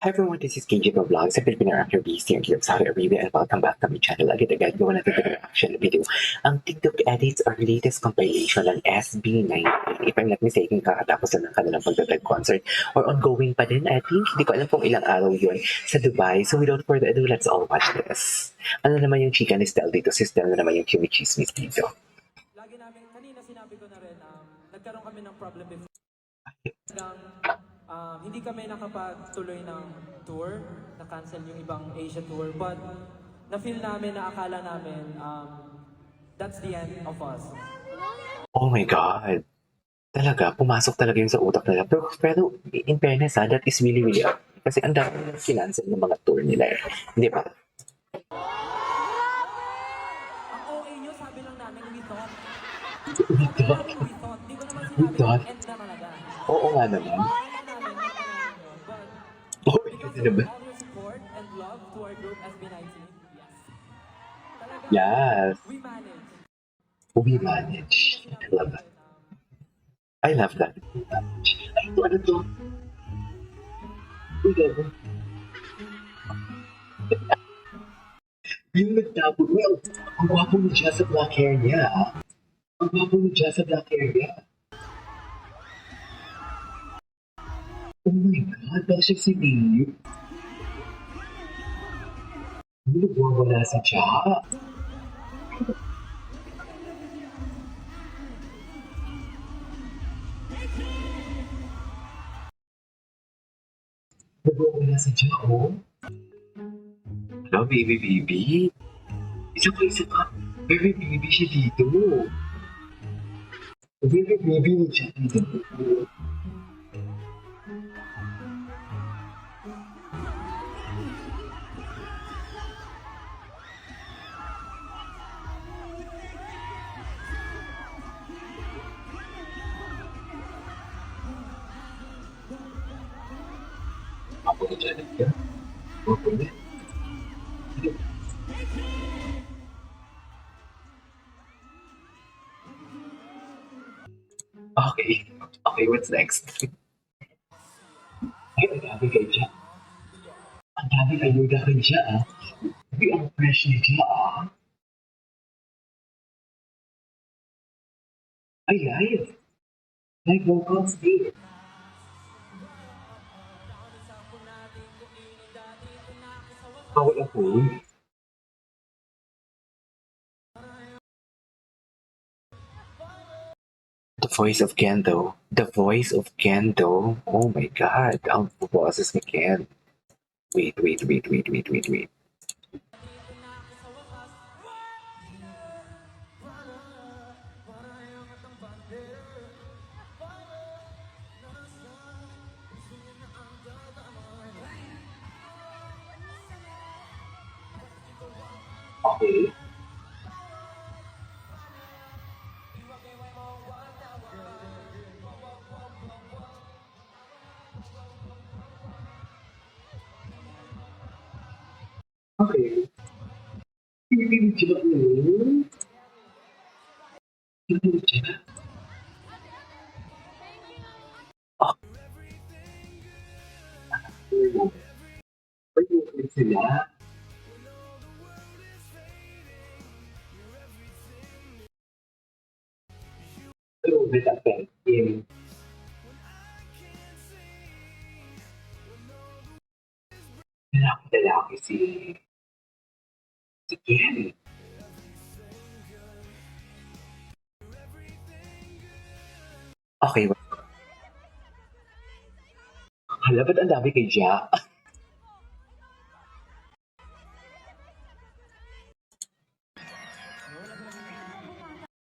Hi everyone, this is KJ Vlog sa Filipino Actor Beast here in Saudi Arabia and welcome back to my channel. Agad-agad gawa natin ito reaction video. Ang TikTok edits or latest compilation ng SB19. If I'm not mistaken, kakatapos na ng kanilang pagdadag concert or ongoing pa din. I think, hindi ko alam kung ilang araw yun sa Dubai. So without further ado, let's all watch this. Ano naman yung chika ni Stel dito? Si Stel na naman yung chimichismis dito. Lagi namin, kanina sinabi ko na rin, nagkaroon kami ng problem before. Hindi kami nakapagtuloy ng tour, na-cancel yung ibang Asia tour, but na-feel namin, na akala namin, that's the end of us. Oh my God. Talaga, pumasok talaga yun sa utak nila. Pero in fairness that is really, really up. Kasi ang dami nilang kinancel ng mga tour nila eh. Hindi ba? Ang OA nyo, sabi lang namin, we thought. We Sabi thought. namin, we thought. Di ko naman We sinabi, thought. end na talaga. Oo nga naman. Akala namin yun. But Oo, because yun of naman. all your support and love to our group SB19, yes. Talaga, Yes. we managed. We managed. I love that. I love that. Ay, ito, ano to? Uy, gago. Yung nagtapon. Well, ang gwapo ni Jess sa black hair niya. Ang gwapo ni Jess sa black hair niya. Oh my God, bakit siya si Leo? Ano nagwawala sa siya? Nagwawala sa siya, oh. Hello, baby. Isa ka. Baby siya dito. Baby ni siya dito. Ako na dyan ka. Ako na. Okay. Okay, what's next? Ay, ang dami kayo dyan. Ang dami kayo dyan dyan, ah. Hindi ang fresh niya dyan, ah. Ay, live. Live vocals din. Bawal ang phone. The voice of Gendo. The voice of Gendo. Oh my God. Ang boses ni Ken. Wait. Okay. Okay. Hindi siya yun. Hindi siya. Ah, may okay sila. Pero with affecting. Lalaki si Ken. Okay. Hala, ba't ang dami kay Jack?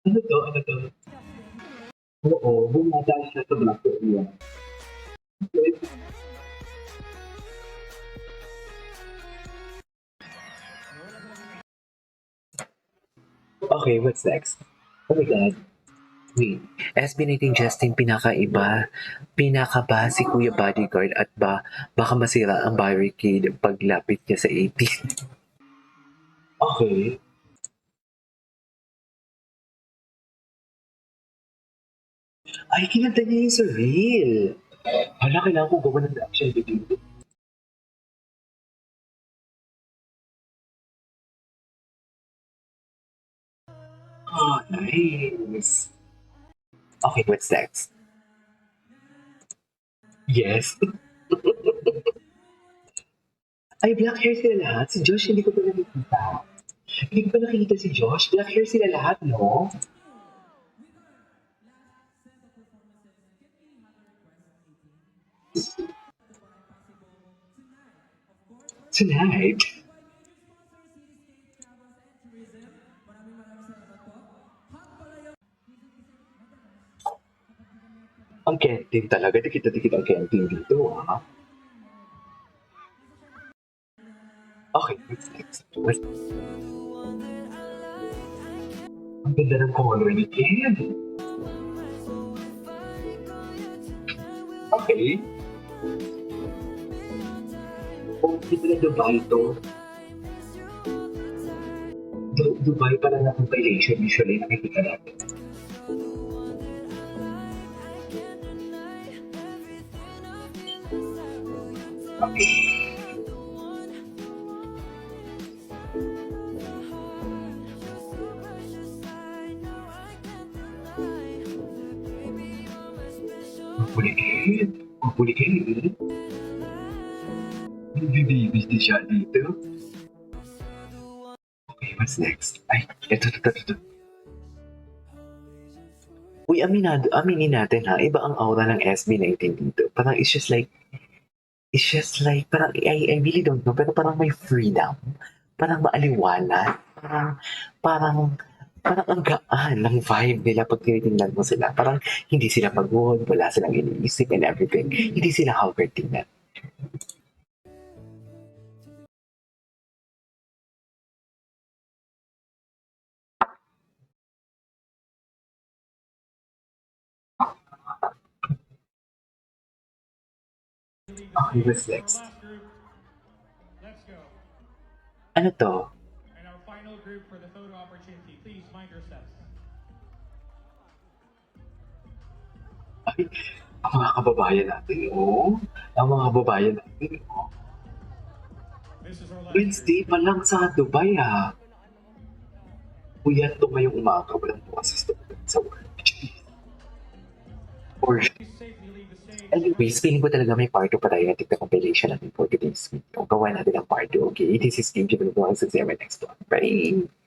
Ano to? Oo, bumata siya sa Black Korea. Okay, what's next? Oh my God. Wait, SB19 Justin pinakaba si Kuya Bodyguard at baka masira ang barricade paglapit niya sa 18. Okay. Ay, kinanta niya yung sa reel. Hala, kailangan ko gawa ng reaction video. Oh, nice. Okay, what's next? Yes. Ay, black hair sila lahat. Si Josh, hindi ko pa nakikita. Hindi ko pa nakikita si Josh. Black hair sila lahat, no? Tonight. Ang kenting talaga. Dikit-dikit ang kenting dito, ha? Okay, what's next? Ang ganda ng color ni Kim. Okay. Oh, hindi pala Dubai to. Dubai pala na compilation. Usually nakikita natin. Okay. Mapulikit. Mapulikit. Bibibis din siya dito. Okay, what's next? Ay, ito. Uy, aminin natin ha, iba ang aura ng SB19 dito. Parang parang, I really don't know, pero parang may freedom. Parang maaliwalas. Parang, parang ang gaan ng vibe nila pag tinitingnan mo sila. Parang hindi sila pagod, wala silang iniisip and everything. Hindi sila haggard tingnan. Okay, what's next? Last group, let's go. Ano to? And our final group for the photo opportunity, please mind yourselves. Ay, ang mga kababayan natin, oh. Ang mga kababayan natin, oh. This is our last Wednesday group. pa lang sa Dubai, ah. Puyat to ngayong umaga, walang boses sa work. Or, Please safely leave the stage. anyways, feeling ko talaga may part 2 pa tayo na TikTok compilation natin for today's video. Gawa natin ang part 2, okay? This is Kim Jimmy Vlogs. See you in my next one. Bye!